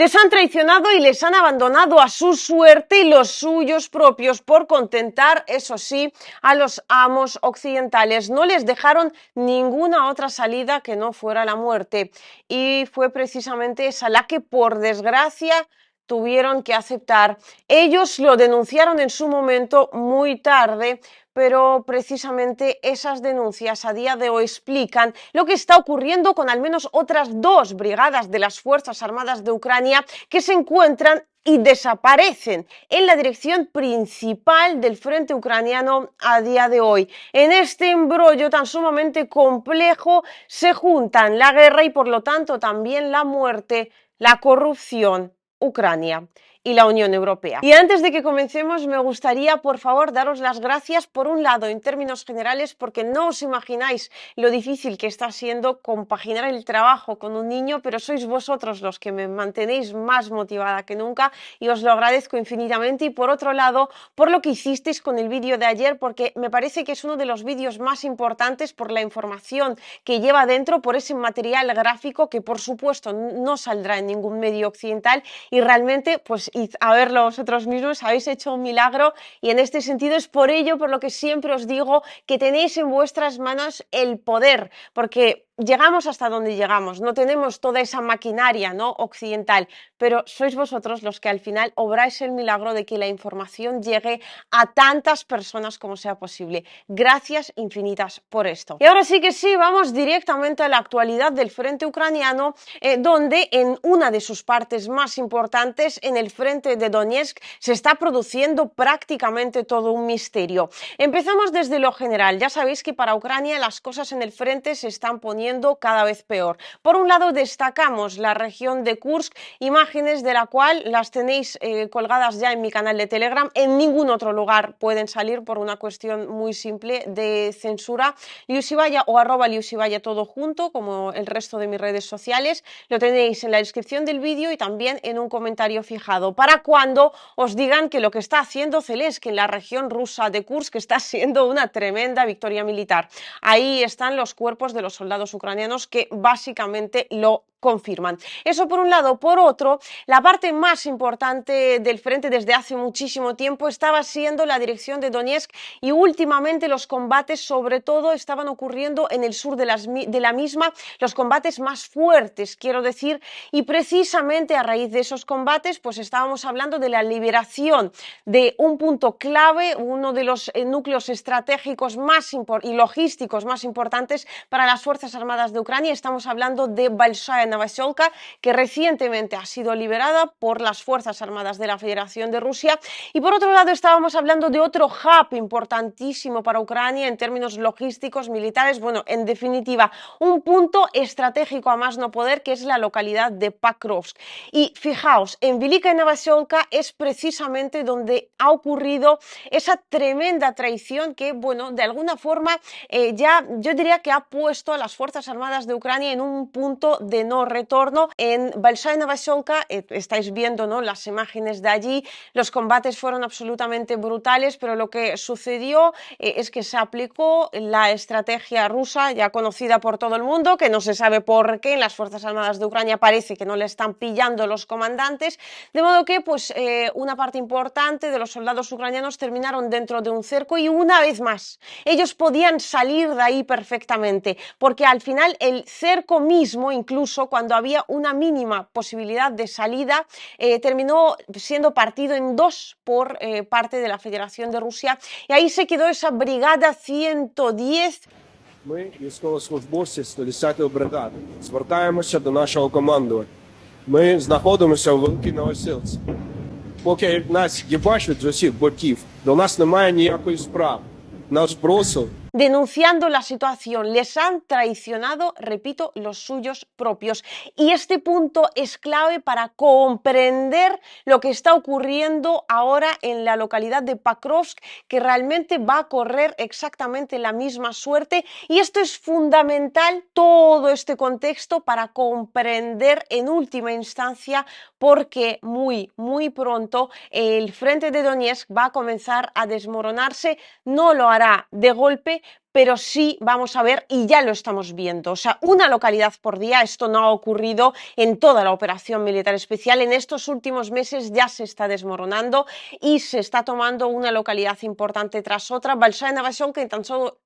Les han traicionado y les han abandonado a su suerte y los suyos propios por contentar, eso sí, a los amos occidentales. No les dejaron ninguna otra salida que no fuera la muerte. Y fue precisamente esa la que, por desgracia, tuvieron que aceptar. Ellos lo denunciaron en su momento muy tarde, pero precisamente esas denuncias a día de hoy explican lo que está ocurriendo con al menos otras 2 brigadas de las Fuerzas Armadas de Ucrania que se encuentran y desaparecen en la dirección principal del frente ucraniano a día de hoy. En este embrollo tan sumamente complejo se juntan la guerra y por lo tanto también la muerte, la corrupción, Ucrania y la Unión Europea. Y antes de que comencemos me gustaría por favor daros las gracias por un lado en términos generales porque no os imagináis lo difícil que está siendo compaginar el trabajo con un niño, pero sois vosotros los que me mantenéis más motivada que nunca y os lo agradezco infinitamente. Y por otro lado por lo que hicisteis con el vídeo de ayer, porque me parece que es uno de los vídeos más importantes por la información que lleva dentro, por ese material gráfico que por supuesto no saldrá en ningún medio occidental y realmente pues id a verlo vosotros mismos, habéis hecho un milagro y en este sentido es por ello por lo que siempre os digo que tenéis en vuestras manos el poder, porque llegamos hasta donde llegamos, no tenemos toda esa maquinaria, ¿no?, occidental, pero sois vosotros los que al final obráis el milagro de que la información llegue a tantas personas como sea posible. Gracias infinitas por esto. Y ahora sí que sí, vamos directamente a la actualidad del frente ucraniano, donde en una de sus partes más importantes, en el frente de Donetsk, se está produciendo prácticamente todo un misterio. Empezamos desde lo general. Ya sabéis que para Ucrania las cosas en el frente se están poniendo cada vez peor. Por un lado destacamos la región de Kursk, imágenes de la cual las tenéis colgadas ya en mi canal de Telegram. En ningún otro lugar pueden salir por una cuestión muy simple de censura. Liusivaya o @Liusivaya todo junto, como el resto de mis redes sociales. Lo tenéis en la descripción del vídeo y también en un comentario fijado. Para cuando os digan que lo que está haciendo Zelensky en la región rusa de Kursk está siendo una tremenda victoria militar. Ahí están los cuerpos de los soldados ucranianos que básicamente lo confirman. Eso por un lado. Por otro, la parte más importante del frente desde hace muchísimo tiempo estaba siendo la dirección de Donetsk y últimamente los combates sobre todo estaban ocurriendo en el sur de la misma, los combates más fuertes, quiero decir, y precisamente a raíz de esos combates pues estábamos hablando de la liberación de un punto clave, uno de los núcleos estratégicos más y logísticos más importantes para las Fuerzas Armadas de Ucrania. Estamos hablando de Balshaya Novosiolka, que recientemente ha sido liberada por las Fuerzas Armadas de la Federación de Rusia. Y por otro lado estábamos hablando de otro hub importantísimo para Ucrania en términos logísticos, militares, bueno, en definitiva, un punto estratégico a más no poder, que es la localidad de Pakrovsk. Y fijaos, en Velika Novosiolka es precisamente donde ha ocurrido esa tremenda traición que, bueno, de alguna forma ya yo diría que ha puesto a las Fuerzas Armadas de Ucrania en un punto de no retorno. En Balshaya Novosiolka estáis viendo, ¿no?, las imágenes de allí. Los combates fueron absolutamente brutales, pero lo que sucedió es que se aplicó la estrategia rusa ya conocida por todo el mundo, que no se sabe por qué en las Fuerzas Armadas de Ucrania parece que no le están pillando los comandantes, de modo que pues una parte importante de los soldados ucranianos terminaron dentro de un cerco y una vez más ellos podían salir de ahí perfectamente, porque al final el cerco mismo, incluso cuando había una mínima posibilidad de salida, terminó siendo partido en 2 por parte de la Federación de Rusia y ahí se quedó esa brigada 110. Ми, військовослужбовці 110-ї бригади, звертаємося до нашого командування. Ми знаходимося у Великій Новосілці. Поки нас їбачать з усіх боків, до нас немає ніякої справи. Нас бросили. Denunciando la situación, les han traicionado, repito, los suyos propios. Y este punto es clave para comprender lo que está ocurriendo ahora en la localidad de Pakrovsk, que realmente va a correr exactamente la misma suerte. Y esto es fundamental, todo este contexto, para comprender en última instancia por qué muy pronto el frente de Donetsk va a comenzar a desmoronarse. No lo hará de golpe, pero sí vamos a ver, y ya lo estamos viendo, o sea, una localidad por día. Esto no ha ocurrido en toda la operación militar especial. En estos últimos meses ya se está desmoronando y se está tomando una localidad importante tras otra. Balshaya Navashon, que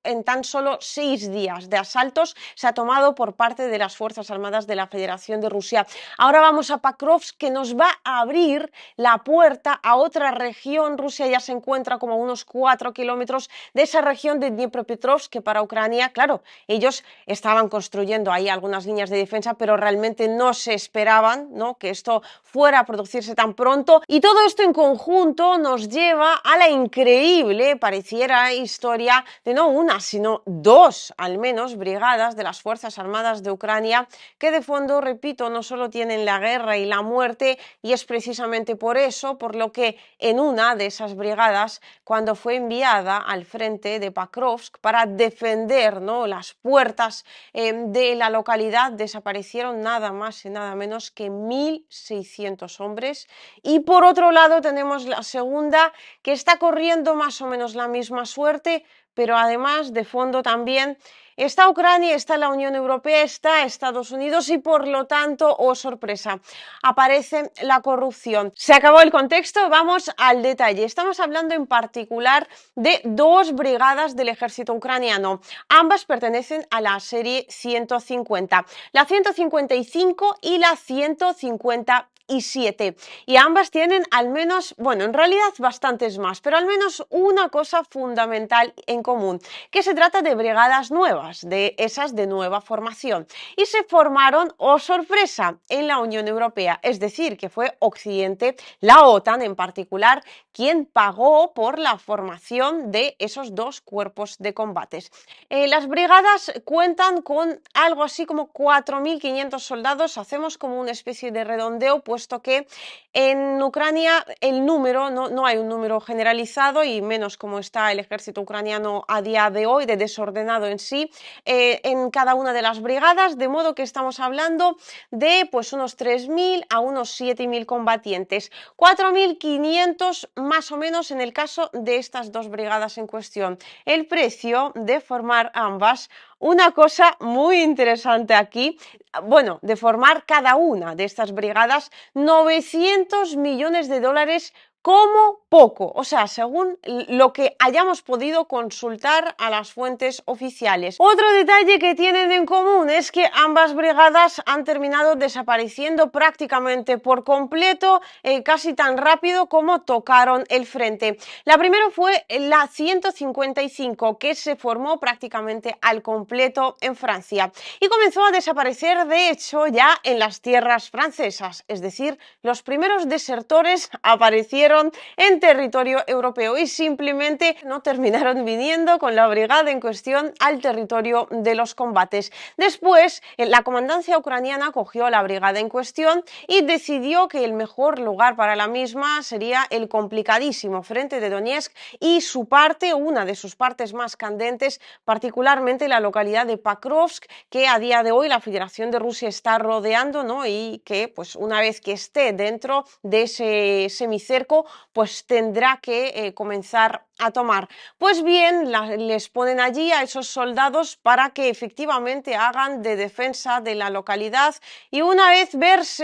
en tan solo 6 días de asaltos se ha tomado por parte de las Fuerzas Armadas de la Federación de Rusia. Ahora vamos a Pakrovsk, que nos va a abrir la puerta a otra región. Rusia ya se encuentra como a unos 4 kilómetros de esa región de Dniepropetrovsk, que para Ucrania, claro, ellos estaban construyendo ahí algunas líneas de defensa, pero realmente no se esperaban, ¿no?, que esto fuera a producirse tan pronto. Y todo esto en conjunto nos lleva a la increíble, pareciera, historia de no una, sino dos, al menos, brigadas de las Fuerzas Armadas de Ucrania, que de fondo, repito, no solo tienen la guerra y la muerte, y es precisamente por eso por lo que en una de esas brigadas, cuando fue enviada al frente de Pakrovsk para defender, ¿no?, las puertas de la localidad, desaparecieron nada más y nada menos que 1.600 hombres. Y por otro lado tenemos la segunda, que está corriendo más o menos la misma suerte, pero además de fondo también está Ucrania, está la Unión Europea, está Estados Unidos y por lo tanto, oh sorpresa, aparece la corrupción. Se acabó el contexto, vamos al detalle. Estamos hablando en particular de dos brigadas del ejército ucraniano. Ambas pertenecen a la serie 150, la 155 y la 157, y ambas tienen al menos, bueno, en realidad bastantes más, pero al menos una cosa fundamental en común, que se trata de brigadas nuevas, de esas de nueva formación, y se formaron, oh sorpresa, en la Unión Europea, es decir, que fue Occidente, la OTAN en particular, quien pagó por la formación de esos dos cuerpos de combates. Las brigadas cuentan con algo así como 4.500 soldados. Hacemos como una especie de redondeo, puesto que en Ucrania el número, no hay un número generalizado, y menos como está el ejército ucraniano a día de hoy, de desordenado en sí, en cada una de las brigadas, de modo que estamos hablando de pues unos 3.000 a unos 7.000 combatientes, 4.500 más o menos en el caso de estas dos brigadas en cuestión. El precio de formar ambas, una cosa muy interesante aquí, bueno, de formar cada una de estas brigadas, 900 millones de dólares como poco, o sea, según lo que hayamos podido consultar a las fuentes oficiales. Otro detalle que tienen en común es que ambas brigadas han terminado desapareciendo prácticamente por completo, casi tan rápido como tocaron el frente. La primera fue la 155, que se formó prácticamente al completo en Francia y comenzó a desaparecer, de hecho, ya en las tierras francesas, es decir, los primeros desertores aparecieron en territorio europeo y simplemente no terminaron viniendo con la brigada en cuestión al territorio de los combates. Después, la comandancia ucraniana cogió la brigada en cuestión y decidió que el mejor lugar para la misma sería el complicadísimo frente de Donetsk y su parte, una de sus partes más candentes, particularmente la localidad de Pakrovsk, que a día de hoy la Federación de Rusia está rodeando, ¿no?, y que pues una vez que esté dentro de ese semicerco, pues tendrá que comenzar a tomar. Pues bien, les ponen allí a esos soldados para que efectivamente hagan de defensa de la localidad, y una vez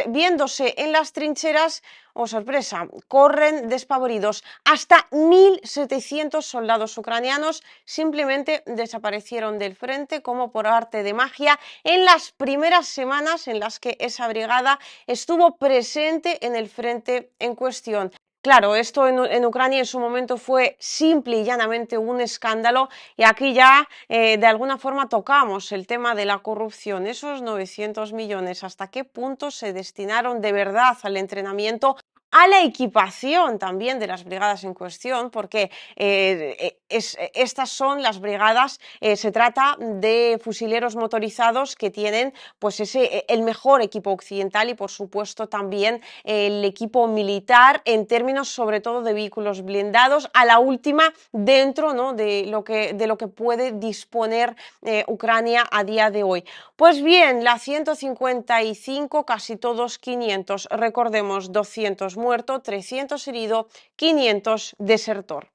viéndose en las trincheras, oh sorpresa, corren despavoridos. Hasta 1.700 soldados ucranianos simplemente desaparecieron del frente como por arte de magia en las primeras semanas en las que esa brigada estuvo presente en el frente en cuestión. Claro, esto en Ucrania en su momento fue simple y llanamente un escándalo, y aquí ya de alguna forma tocamos el tema de la corrupción. Esos 900 millones, ¿hasta qué punto se destinaron de verdad al entrenamiento, a la equipación también de las brigadas en cuestión? Porque estas son las brigadas, se trata de fusileros motorizados que tienen pues el mejor equipo occidental y por supuesto también el equipo militar en términos sobre todo de vehículos blindados, a la última dentro, ¿no?, de lo que puede disponer Ucrania a día de hoy. Pues bien, la 155, casi todos 500, recordemos, 200 muertos, 300 heridos, 500 desertor.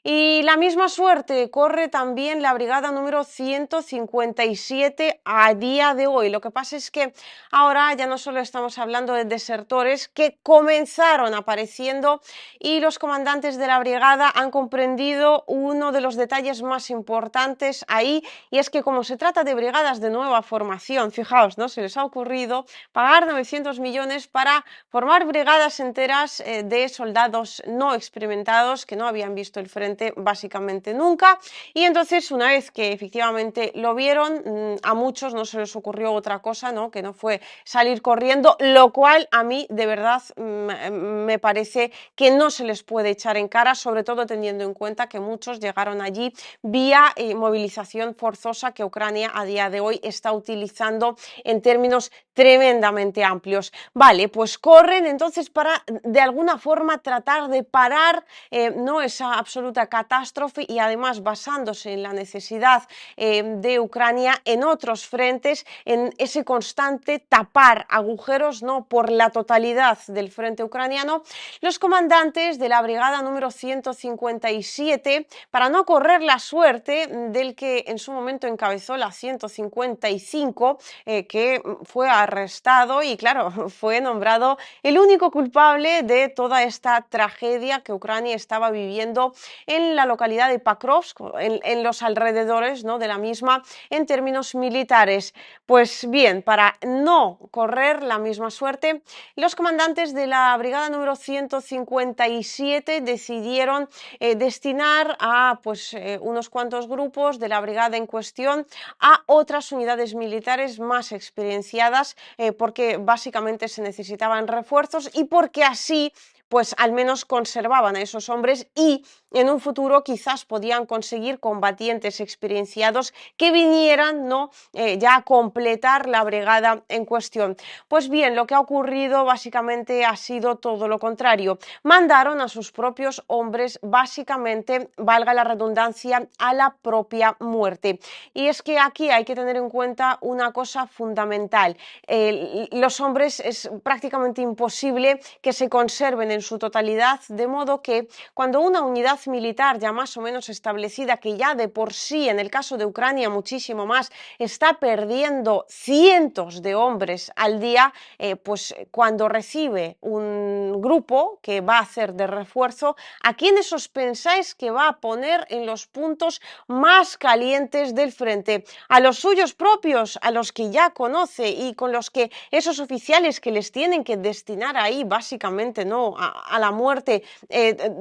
Y la misma suerte corre también la brigada número 157 a día de hoy. Lo que pasa es que ahora ya no solo estamos hablando de desertores que comenzaron apareciendo, y los comandantes de la brigada han comprendido uno de los detalles más importantes ahí, y es que como se trata de brigadas de nueva formación, fijaos, ¿no? Se les ha ocurrido pagar 900 millones para formar brigadas enteras de soldados no experimentados que no habían visto el frente básicamente nunca, y entonces una vez que efectivamente lo vieron, a muchos no se les ocurrió otra cosa, ¿no? Que no fue salir corriendo, lo cual a mí de verdad me parece que no se les puede echar en cara, sobre todo teniendo en cuenta que muchos llegaron allí vía movilización forzosa que Ucrania a día de hoy está utilizando en términos tremendamente amplios. Vale, pues corren entonces para de alguna forma tratar de parar no esa absoluta catástrofe, y además basándose en la necesidad de Ucrania en otros frentes, en ese constante tapar agujeros, ¿no? Por la totalidad del frente ucraniano, los comandantes de la brigada número 157, para no correr la suerte del que en su momento encabezó la 155, que fue arrestado y claro, fue nombrado el único culpable de toda esta tragedia que Ucrania estaba viviendo en la localidad de Pakrovsk, en los alrededores, ¿no? De la misma en términos militares. Pues bien, para no correr la misma suerte, los comandantes de la brigada número 157 decidieron destinar a unos cuantos grupos de la brigada en cuestión a otras unidades militares más experienciadas, porque básicamente se necesitaban refuerzos y porque así pues al menos conservaban a esos hombres, y en un futuro quizás podían conseguir combatientes experienciados que vinieran, ¿no? Ya a completar la brigada en cuestión. Pues bien, lo que ha ocurrido básicamente ha sido todo lo contrario. Mandaron a sus propios hombres, básicamente, valga la redundancia, a la propia muerte. Y es que aquí hay que tener en cuenta una cosa fundamental. Los hombres es prácticamente imposible que se conserven en su totalidad, de modo que cuando una unidad militar ya más o menos establecida, que ya de por sí en el caso de Ucrania muchísimo más, está perdiendo cientos de hombres al día, pues cuando recibe un grupo que va a hacer de refuerzo, ¿a quiénes os pensáis que va a poner en los puntos más calientes del frente? A los suyos propios, a los que ya conoce y con los que esos oficiales que les tienen que destinar ahí básicamente, ¿no? A la muerte,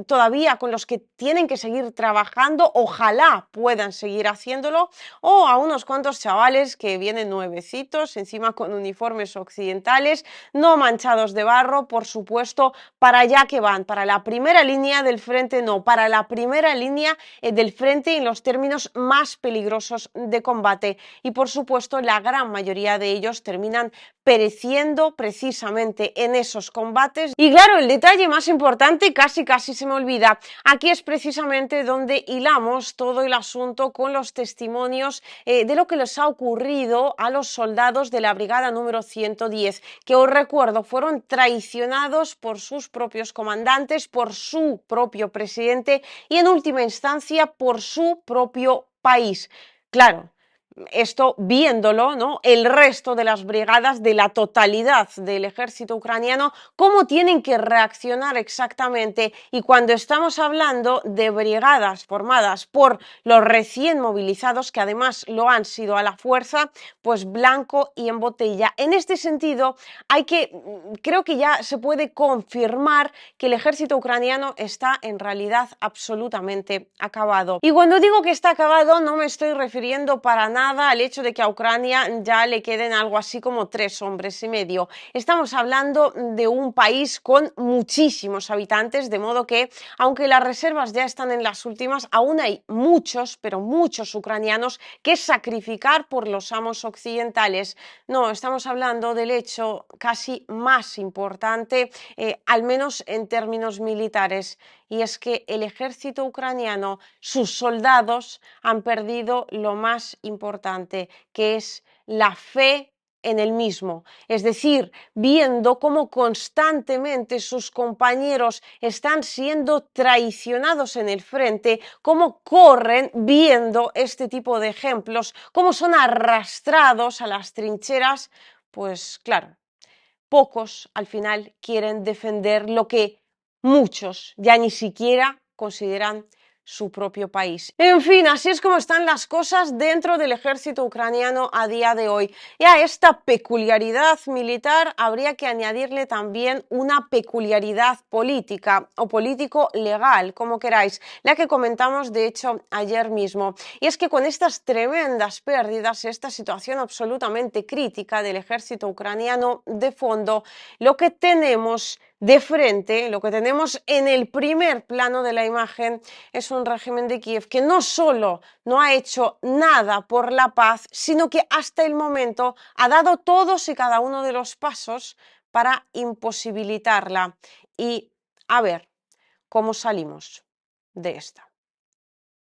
todavía con los que tienen que seguir trabajando, ojalá puedan seguir haciéndolo, o a unos cuantos chavales que vienen nuevecitos, encima con uniformes occidentales, no manchados de barro, por supuesto, para allá que van, para la primera línea del frente, no, para la primera línea del frente en los términos más peligrosos de combate, y por supuesto la gran mayoría de ellos terminan pereciendo precisamente en esos combates. Y claro, el detalle más importante, casi se me olvida, aquí es precisamente donde hilamos todo el asunto con los testimonios de lo que les ha ocurrido a los soldados de la brigada número 110, que os recuerdo fueron traicionados por sus propios comandantes, por su propio presidente y en última instancia por su propio país. Claro, esto viéndolo, ¿no? El resto de las brigadas de la totalidad del ejército ucraniano, cómo tienen que reaccionar exactamente. Y cuando estamos hablando de brigadas formadas por los recién movilizados, que además lo han sido a la fuerza, pues blanco y en botella. En este sentido, creo que ya se puede confirmar que el ejército ucraniano está en realidad absolutamente acabado. Y cuando digo que está acabado, no me estoy refiriendo para nada al hecho de que a Ucrania ya le queden algo así como 3 hombres y medio. Estamos hablando de un país con muchísimos habitantes, de modo que, aunque las reservas ya están en las últimas, aún hay muchos, pero muchos ucranianos que sacrificar por los amos occidentales. No, estamos hablando del hecho casi más importante, al menos en términos militares, y es que el ejército ucraniano, sus soldados, han perdido lo más importante, que es la fe en el mismo, es decir, viendo cómo constantemente sus compañeros están siendo traicionados en el frente, cómo corren viendo este tipo de ejemplos, cómo son arrastrados a las trincheras, pues claro, pocos al final quieren defender lo que muchos ya ni siquiera consideran su propio país. En fin, así es como están las cosas dentro del ejército ucraniano a día de hoy. Y a esta peculiaridad militar habría que añadirle también una peculiaridad política o político-legal, como queráis, la que comentamos de hecho ayer mismo. Y es que con estas tremendas pérdidas, esta situación absolutamente crítica del ejército ucraniano de fondo, lo que tenemos de frente, lo que tenemos en el primer plano de la imagen es un régimen de Kiev que no solo no ha hecho nada por la paz, sino que hasta el momento ha dado todos y cada uno de los pasos para imposibilitarla. Y a ver cómo salimos de esta.